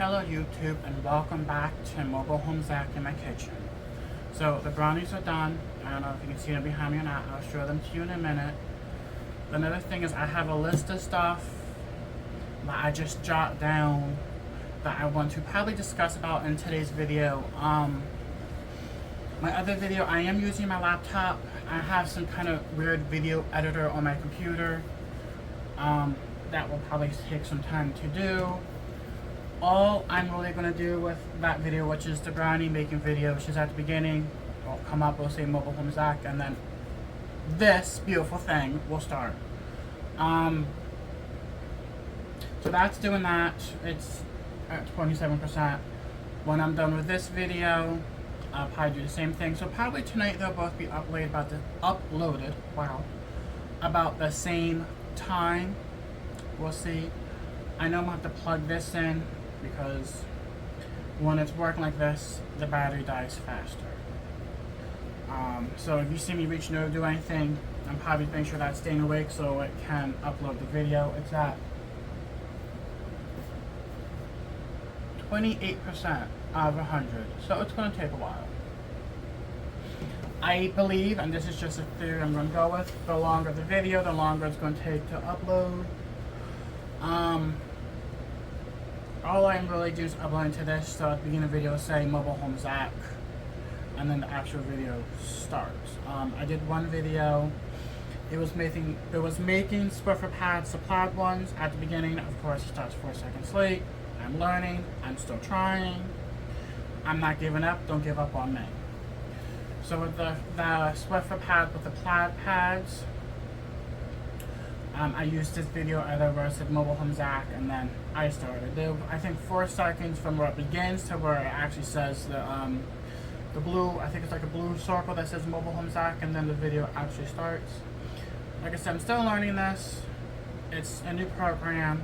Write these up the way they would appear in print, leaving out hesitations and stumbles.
Hello YouTube, and welcome back to Mobile Home Zach in my kitchen. So the brownies are done. I don't know if you can see them behind me or not. I'll show them to you in a minute. Another thing is I have a list of stuff that I just jot down that I want to probably discuss about in today's video. My other video, I am using my laptop. I have some kind of weird video editor on my computer. That will probably take some time to do. All I'm really going to do with that video, which is the brownie making video, which is at the beginning, will come up, we'll say Mobile Home Zach, and then this beautiful thing will start. So that's doing that. It's at 27%. When I'm done with this video, I'll probably do the same thing. So probably tonight they'll both be uploaded, wow, about the same time. We'll see. I know I'm going to have to plug this in because when it's working like this, the battery dies faster. So if you see me reach no do anything, I'm probably making sure that's staying awake so it can upload the video. It's at 28% out of 100, so it's going to take a while. I believe, and this is just a theory I'm going to go with, the longer the video, the longer it's going to take to upload. All I'm really doing is uploading to this, so at the beginning of the video say Mobile Home Zach, and then the actual video starts. I did one video. It was making Swiffer pads, the plaid ones. At the beginning, of course, it starts 4 seconds late. I'm learning. I'm still trying. I'm not giving up. Don't give up on me. So with the Swiffer pad with the plaid pads, I used this video editor where I said Mobile Home Zach, and then I started. There, I think 4 seconds from where it begins to where it actually says the blue, I think it's like a blue circle that says Mobile Home Zach, and then the video actually starts. Like I said, I'm still learning this. It's a new program.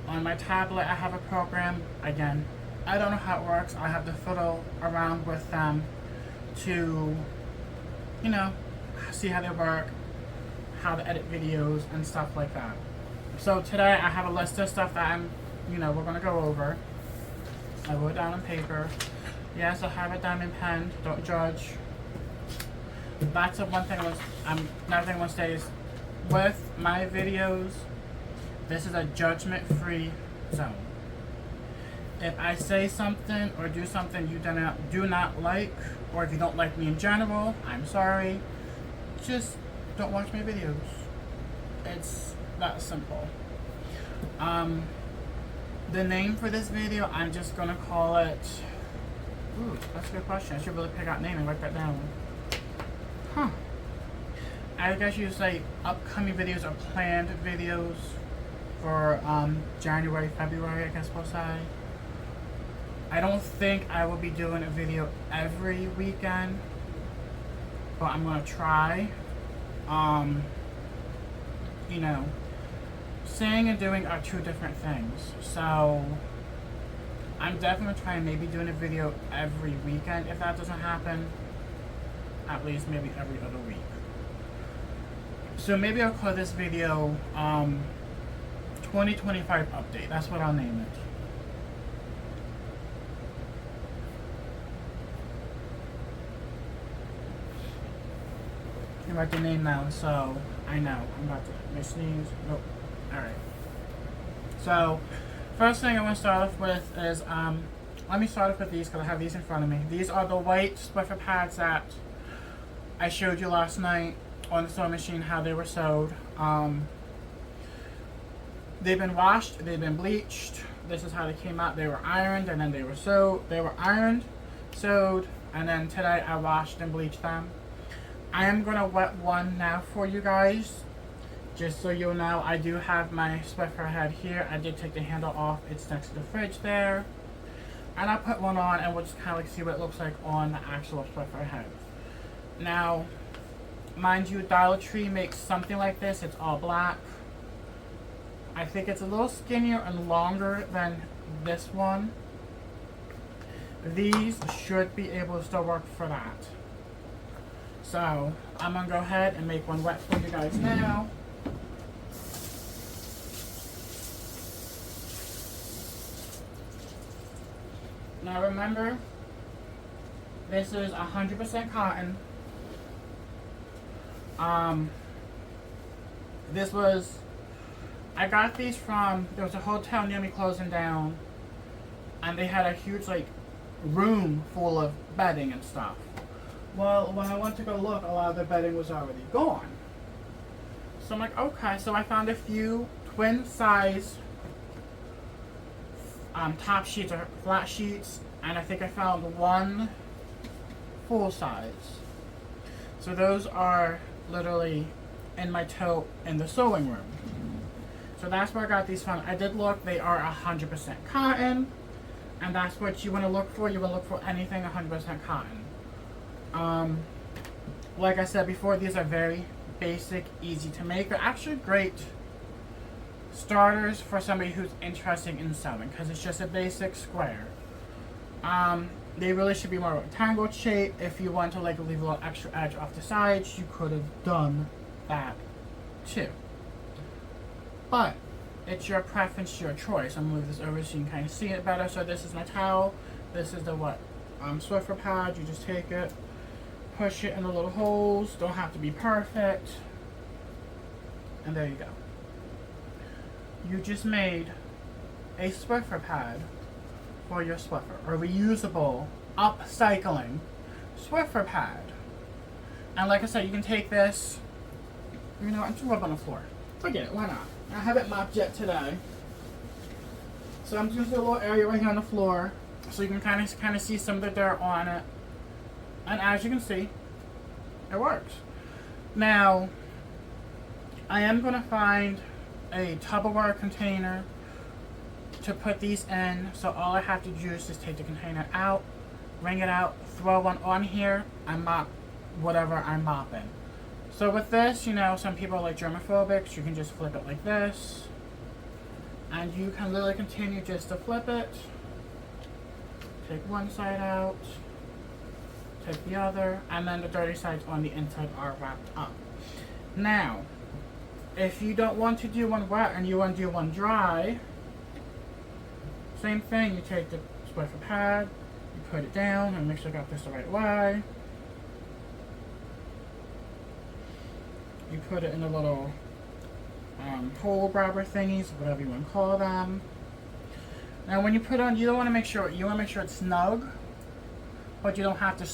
On my tablet, I have a program. Again, I don't know how it works. I have to fiddle around with them to, you know, see how they work, how to edit videos and stuff like that. So today I have a list of stuff that we're gonna go over. I wrote it down on paper. Yes, I have a diamond pen. Don't judge. That's the one thing. Another thing I want to say is, with my videos, this is a judgment-free zone. If I say something or do something you do not like, or if you don't like me in general, I'm sorry. Just don't watch my videos. It's that simple. The name for this video, I'm just gonna call it. Ooh, that's a good question. I should really pick out a name and write that down. Huh. I guess you say upcoming videos or planned videos for January, February, I guess we'll say. I don't think I will be doing a video every weekend, but I'm gonna try. Saying and doing are 2 different things. So I'm definitely trying maybe doing a video every weekend. If that doesn't happen, at least maybe every other week. So maybe I'll call this video 2025 update. That's what I'll name it. I'm about to name now, so I know I'm about to sneeze. Nope. Alright. So first thing I want to start off with is let me start off with these because I have these in front of me. These are the white Swiffer pads that I showed you last night on the sewing machine how they were sewed. They've been washed, they've been bleached. This is how they came out. They were ironed and then they were sewed. They were ironed, sewed, and then today I washed and bleached them. I am going to wet one now for you guys. Just so you'll know, I do have my Swiffer head here. I did take the handle off. It's next to the fridge there. And I put one on and we'll just kind of like see what it looks like on the actual Swiffer head. Now, mind you, Dollar Tree makes something like this. It's all black. I think it's a little skinnier and longer than this one. These should be able to still work for that. So, I'm going to go ahead and make one wet for you guys now. Now remember, this is 100% cotton. This was, I got these from, there was a hotel near me closing down, and they had a huge, like, room full of bedding and stuff. Well, when I went to go look, a lot of the bedding was already gone. So I'm like, okay, so I found a few twin size top sheets or flat sheets, and I think I found one full size. So those are literally in my tote in the sewing room. So that's where I got these from. I did look, they are 100% cotton, and that's what you want to look for. You want to look for anything 100% cotton. Like I said before, these are very basic, easy to make. They're actually great starters for somebody who's interested in sewing, because it's just a basic square. They really should be more rectangle shape. If you want to like leave a little extra edge off the sides, you could have done that too. But it's your preference, your choice. I'm gonna move this over so you can kind of see it better. So this is my towel. This is the Swiffer pad. You just take it, push it in the little holes. Don't have to be perfect. And there you go. You just made a Swiffer pad for your Swiffer, or reusable, upcycling Swiffer pad. And like I said, you can take this, you know, and just rub on the floor. Forget it, why not? I haven't mopped yet today, so I'm just gonna do a little area right here on the floor, so you can kind of see some of the dirt on it. And as you can see, it works. Now, I am gonna find a Tupperware container to put these in, so all I have to do is just take the container out, wring it out, throw one on here, and mop whatever I'm mopping. So with this, you know, some people are like germophobics. You can just flip it like this, and you can literally continue just to flip it. Take one side out, take the other, and then the dirty sides on the inside are wrapped up. Now, if you don't want to do one wet and you want to do one dry, same thing. You take the Swiffer pad, you put it down, and make sure I got this the right way. You put it in the little hole grabber thingies, whatever you want to call them. Now, when you put on, you want to make sure it's snug, but you don't have to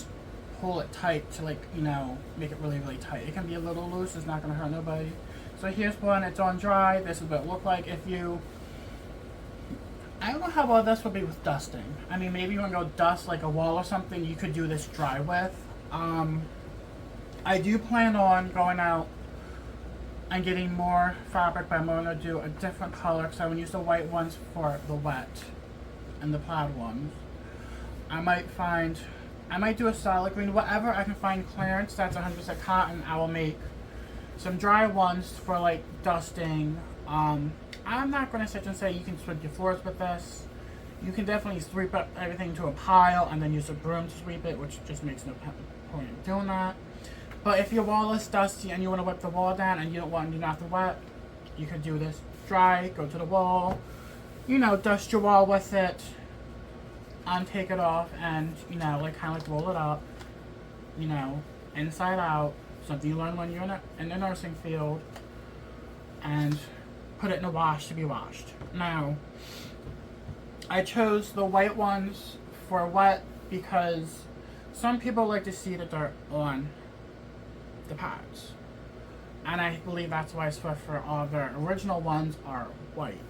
pull it tight to, like, you know, make it really, really tight. It can be a little loose. It's not going to hurt nobody. So here's one. It's on dry. This is what it looked like. If you, I don't know how well this would be with dusting. I mean, maybe you want to go dust like a wall or something. You could do this dry with. I do plan on going out and getting more fabric, but I'm going to do a different color, because I want to use the white ones for the wet and the plaid ones. I might do a solid green, whatever I can find clearance that's 100% cotton. I will make some dry ones for like dusting. I'm not going to sit and say you can sweep your floors with this. You can definitely sweep up everything to a pile and then use a broom to sweep it, which just makes no point in doing that. But if your wall is dusty and you want to wipe the wall down and you don't want to do nothing wet, you can do this dry, go to the wall, you know, dust your wall with it, and take it off, and, you know, like kind of like roll it up, you know, inside out, something you learn when you're in the nursing field, and put it in a wash to be washed. Now, I chose the white ones for wet because some people like to see the dirt on the pads, and I believe that's why Swiffer, all their original ones are white.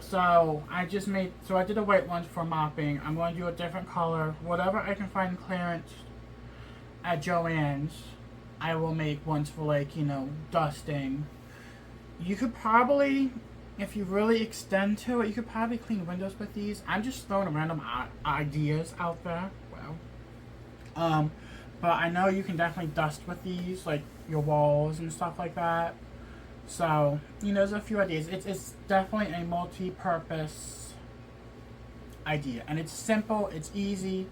So I did the white ones for mopping. I'm going to do a different color, whatever I can find clearance at Joann's. I will make ones for, like, you know, dusting. You could probably, if you really extend to it, you could probably clean windows with these. I'm just throwing random ideas out there. Well, but I know you can definitely dust with these, like your walls and stuff like that. So, you know, there's a few ideas. It's definitely a multi-purpose idea, and it's simple, it's easy.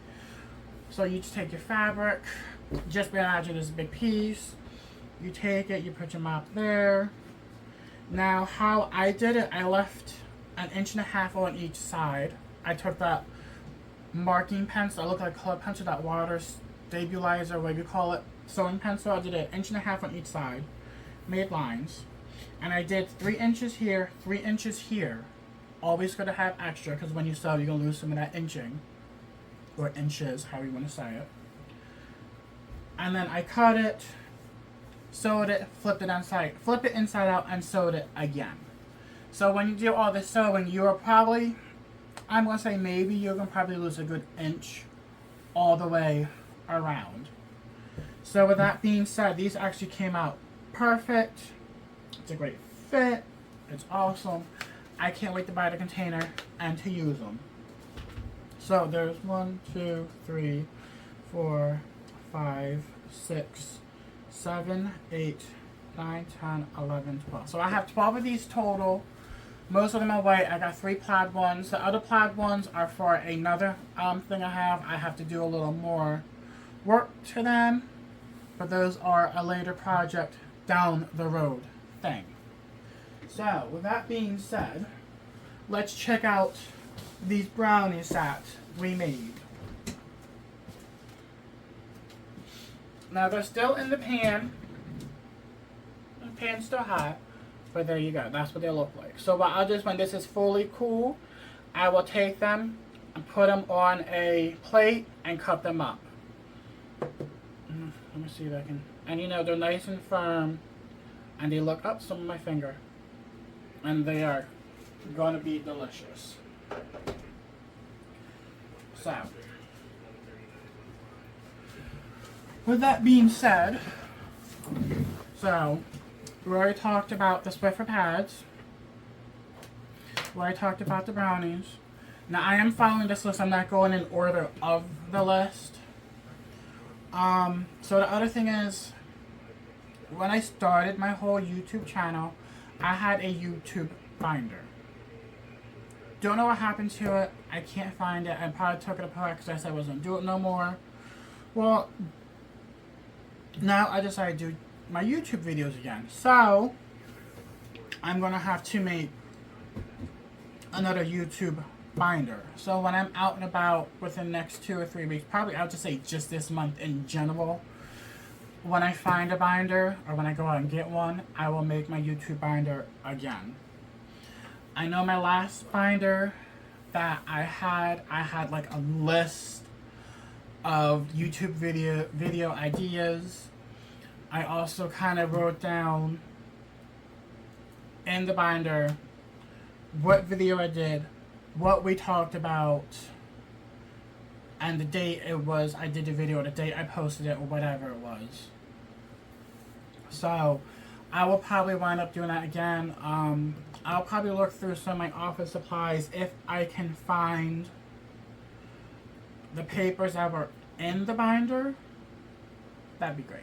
So you just take your fabric, just imagine this big piece. You take it, you put your mop there. Now, how I did it, I left 1.5 inches on each side. I took that marking pencil, that looked like color pencil, that water stabilizer, whatever you call it, sewing pencil. I did an 1.5 inches on each side, made lines, and I did 3 inches here, 3 inches here. Always going to have extra because when you sew, you're going to lose some of that inching, or inches, however you want to say it. And then I cut it, sewed it, flipped it inside out, and sewed it again. So when you do all this sewing, you are probably, I'm going to say maybe you're going to probably lose a good inch all the way around. So with that being said, these actually came out perfect. It's a great fit. It's awesome. I can't wait to buy the container and to use them. So there's 1, 2, 3, 4, 5, 6, 7, 8, 9, 10, 11, 12. So I have 12 of these total. Most of them are white. I got 3 plaid ones. The other plaid ones are for another thing I have. I have to do a little more work to them. But those are a later project down the road thing. So with that being said, let's check out these brownies that we made. Now they're still in the pan. The pan's still hot, but there you go. That's what they look like. So what I'll do is when this is fully cool, I will take them and put them on a plate and cut them up. Let me see if I can. And you know, they're nice and firm, and they look up some of my finger, and they are going to be delicious. So, with that being said, so we already talked about the Swiffer pads. We already talked about the brownies. Now I am following this list. I'm not going in order of the list. So the other thing is, when I started my whole YouTube channel, I had a YouTube binder. Don't know what happened to it. I can't find it. I probably took it apart because I said I wasn't doing it no more. Well, now I decided to do my YouTube videos again. So, I'm going to have to make another YouTube binder. So when I'm out and about within the next 2 or 3 weeks, probably I'll just say just this month in general, when I find a binder or when I go out and get one, I will make my YouTube binder again. I know my last binder that I had like a list of YouTube video ideas. I also kind of wrote down in the binder what video I did, what we talked about, and the date it was I did the video, or the date I posted it, or whatever it was. So I will probably wind up doing that again. I'll probably look through some of my office supplies if I can find the papers that were in the binder. That'd be great.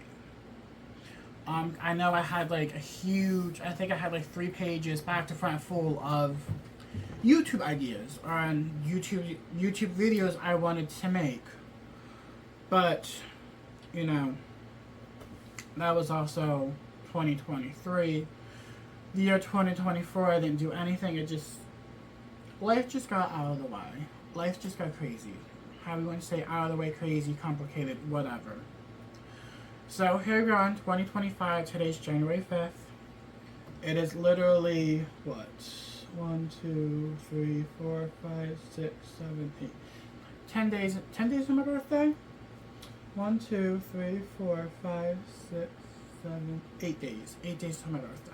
I know I had like a huge, I think I had like 3 pages back to front full of YouTube ideas on YouTube videos I wanted to make. But, you know, that was also 2023. The year 2024, I didn't do anything. Life just got out of the way. Life just got crazy. How we want to say out of the way, crazy, complicated, whatever. So here we are in 2025. Today's January 5th. It is literally, what? 1, 2, 3, 4, 5, 6, 7, 8. 10 days. 10 days from my birthday? 1, 2, 3, 4, 5, 6, 7, 8 days. 8 days to my birthday.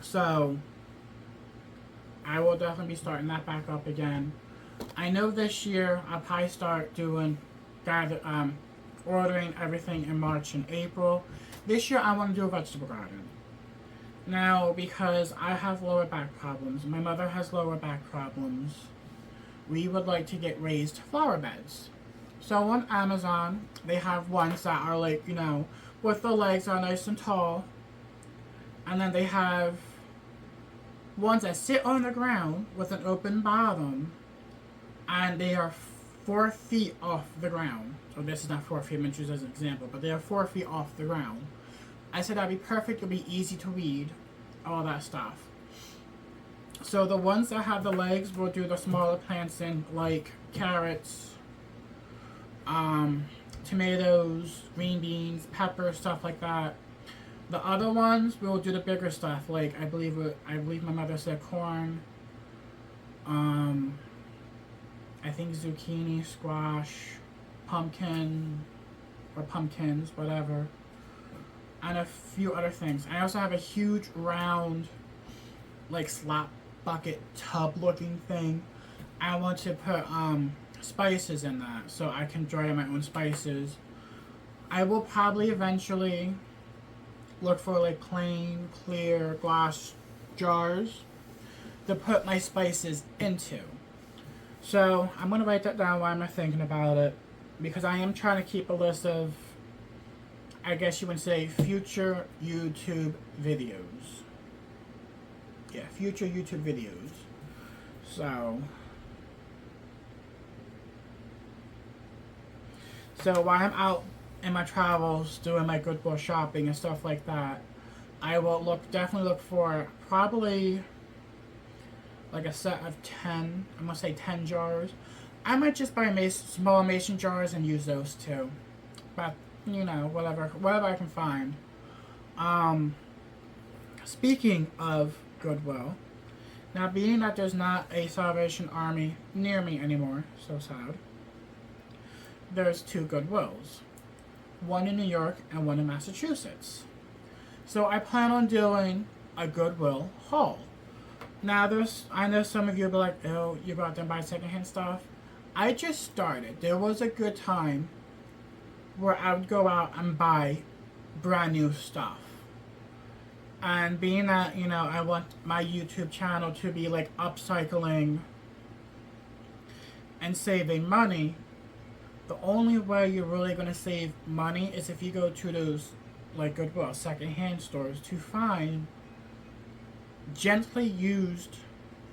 So I will definitely be starting that back up again. I know this year I'll probably start doing ordering everything in March and April. This year I want to do a vegetable garden. Now, because I have lower back problems, my mother has lower back problems, we would like to get raised flower beds. So on Amazon, they have ones that are like, you know, with the legs are nice and tall. And then they have ones that sit on the ground with an open bottom, and they are 4 feet off the ground. So this is not 4 feet, I'm just as an example, but they are 4 feet off the ground. I said that'd be perfect, it'll be easy to weed, all that stuff. So the ones that have the legs will do the smaller plants in, like carrots, tomatoes, green beans, peppers, stuff like that. The other ones will do the bigger stuff, like I believe my mother said corn, um, I think zucchini, squash, pumpkin, or pumpkins, whatever, and a few other things. I also have a huge round, like slop bucket tub looking thing. I want to put spices in that so I can dry my own spices. I will probably eventually look for like plain, clear glass jars to put my spices into. So I'm gonna write that down while I'm thinking about it, because I am trying to keep a list of, I guess you would say, future YouTube videos. Yeah, future YouTube videos. So while I'm out in my travels doing my Goodwill shopping and stuff like that, I will definitely look for probably like a set of 10, I'm gonna say 10 jars. I might just buy small mason jars and use those too. But, you know, whatever I can find. Speaking of Goodwill, now being that there's not a Salvation Army near me anymore, so sad, there's two Goodwills. One in New York and one in Massachusetts. So I plan on doing a Goodwill haul. Now I know some of you will be like, oh, you go out there and buy secondhand stuff. I just started. There was a good time where I would go out and buy brand new stuff. And being that, you know, I want my YouTube channel to be like upcycling and saving money, the only way you're really going to save money is if you go to those like Goodwill secondhand stores to find gently used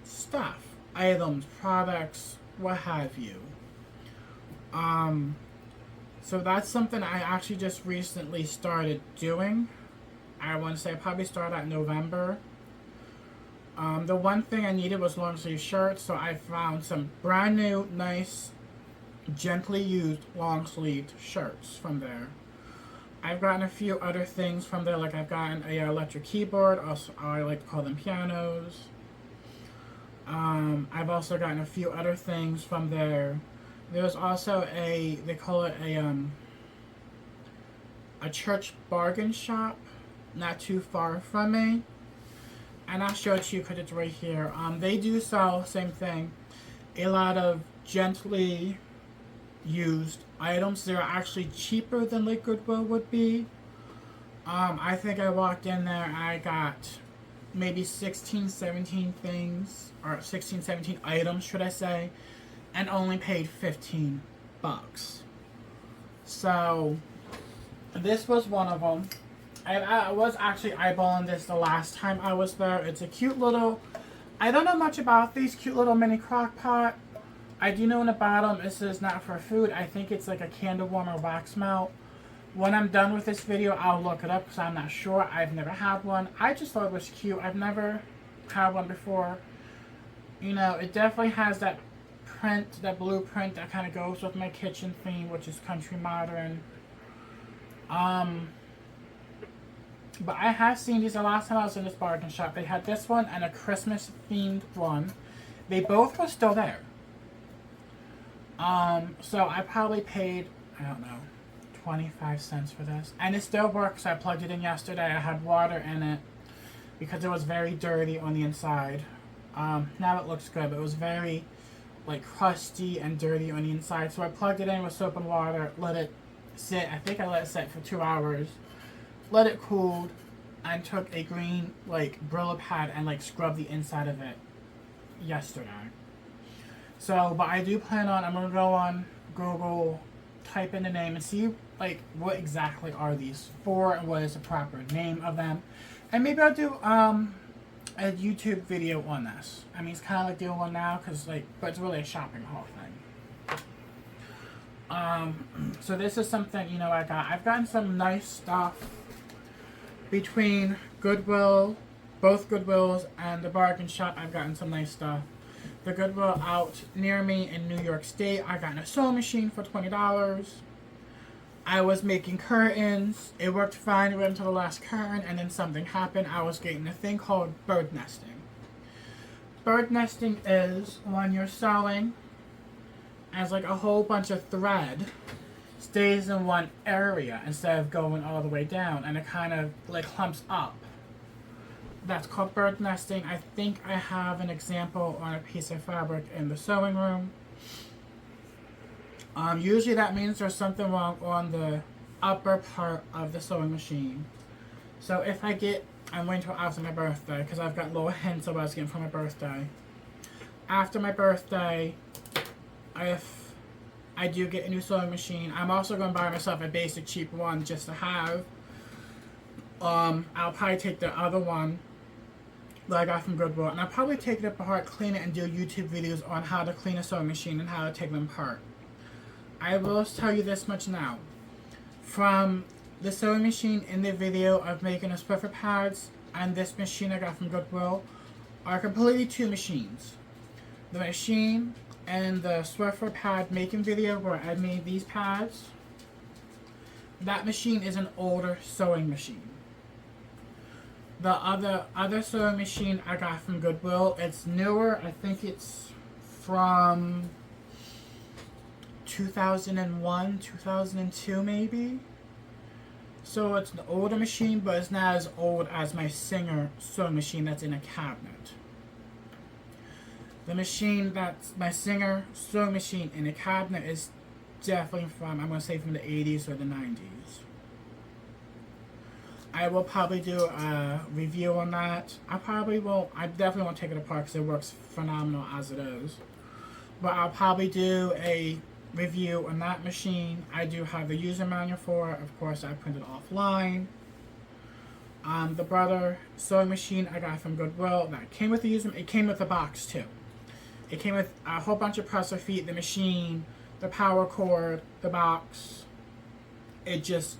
stuff, items, products, what have you. So that's something I actually just recently started doing. I want to say I probably started at November. The one thing I needed was long sleeve shirts, so I found some brand new, nice, gently used long sleeved shirts from there. I've gotten a few other things from there, like I've gotten a electric keyboard, also I like to call them pianos. I've also gotten a few other things from there. There's also they call it a church bargain shop, not too far from me. And I'll show it to you because it's right here. They do sell, same thing, a lot of gently used items. They're actually cheaper than like Goodwill would be. I think I walked in there and I got maybe 16, 17 things, or 16, 17 items, should I say, and only paid $15. So, this was one of them. I was actually eyeballing this the last time I was there. It's a cute little, I don't know much about these cute little mini crock pot. I do know in the bottom it says not for food. I think it's like a candle warmer wax melt. When I'm done with this video, I'll look it up because I'm not sure. I've never had one. I just thought it was cute. I've never had one before. You know, it definitely has that print, that blueprint that kind of goes with my kitchen theme, which is country modern. But I have seen these the last time I was in this bargain shop. They had this one and a Christmas themed one. They both were still there. So I probably paid, I don't know, 25 cents for this. And it still works. I plugged it in yesterday. I had water in it because it was very dirty on the inside. Now it looks good, but it was very like crusty and dirty on the inside. So I plugged it in with soap and water, let it sit. I think I let it sit for 2 hours. Let it cool, and took a green like Brillo pad and like scrubbed the inside of it yesterday. So, but I do plan on, I'm gonna go on Google, type in the name and see like what exactly are these for and what is the proper name of them, and maybe I'll do a YouTube video on this. I mean, it's kind of like doing one now because like, but it's really a shopping haul thing. So this is something, you know, I've gotten some nice stuff between Goodwill both Goodwills and the bargain shop, I've gotten some nice stuff. The Goodwill out near me in New York State, I got a sewing machine for $20. I was making curtains. It worked fine. It went until the last curtain, and then something happened. I was getting a thing called bird nesting. Bird nesting is when you're sewing as like a whole bunch of thread stays in one area instead of going all the way down, and it kind of like clumps up. That's called bird nesting. I think I have an example on a piece of fabric in the sewing room. Usually that means there's something wrong on the upper part of the sewing machine. So if I'm waiting until after my birthday because I've got little hints of what I was getting for my birthday. After my birthday, if I do get a new sewing machine, I'm also going to buy myself a basic cheap one just to have. I'll probably take the other one that I got from Goodwill, and I'll probably take it apart, clean it, and do YouTube videos on how to clean a sewing machine and how to take them apart. I will tell you this much now. From the sewing machine in the video of making the Swiffer pads and this machine I got from Goodwill are completely two machines. The machine and the Swiffer pad making video where I made these pads, that machine is an older sewing machine. The other sewing machine I got from Goodwill, it's newer. I think it's from 2001, 2002 maybe. So it's an older machine, but it's not as old as my Singer sewing machine that's in a cabinet. The machine that's my Singer sewing machine in a cabinet is definitely from, I'm going to say from the 80s or the 90s. I will probably do a review on that. I definitely won't take it apart because it works phenomenal as it is. But I'll probably do a review on that machine. I do have the user manual for it. Of course, I printed offline. The Brother sewing machine I got from Goodwill, that came with the user. It came with the box too. It came with a whole bunch of presser feet, the machine, the power cord, the box. It just,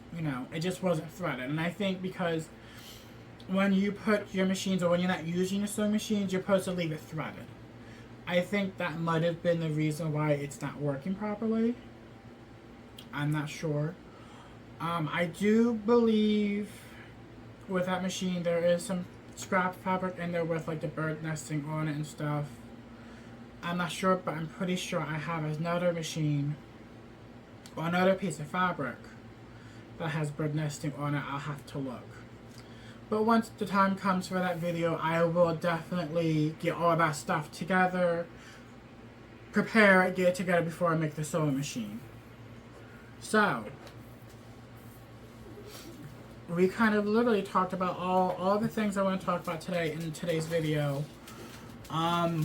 it just wasn't threaded. And I think because when you put your machines, or when you're not using your sewing machines, you're supposed to leave it threaded. I think that might have been the reason why it's not working properly. I'm not sure. I do believe with that machine there is some scrap fabric in there with like the bird nesting on it and stuff. I'm not sure, but I'm pretty sure I have another machine or another piece of fabric that has bird nesting on it. I'll have to look. But once the time comes for that video, I will definitely get all that stuff together, prepare it, get it together before I make the sewing machine. So, we kind of literally talked about all the things I want to talk about today in today's video. Talk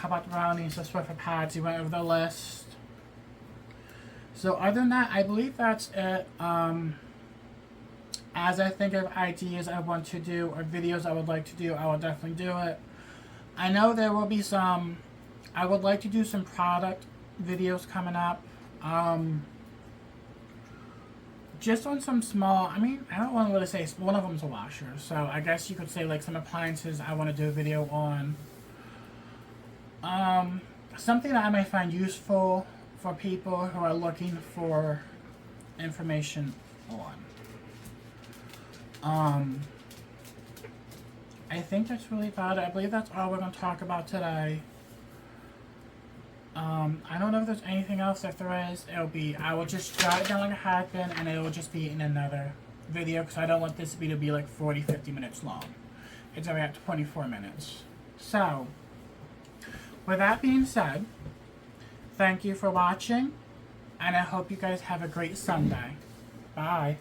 about the brownies, the Swiffer pads, we went over the list. So other than that, I believe that's it. As I think of ideas I want to do or videos I would like to do, I will definitely do it. I know there will be some, I would like to do some product videos coming up. Just on some small, I don't want to really say, one of them's a washer. So I guess you could say like some appliances I want to do a video on. Something that I may find useful for people who are looking for information on. I think that's really about it. I believe that's all we're going to talk about today. I don't know if there's anything else. If there is, I will just jot it down like it had been, and it will just be in another video, because I don't want this to be like 40-50 minutes long. It's already at 24 minutes. So, with that being said, thank you for watching, and I hope you guys have a great Sunday. Bye.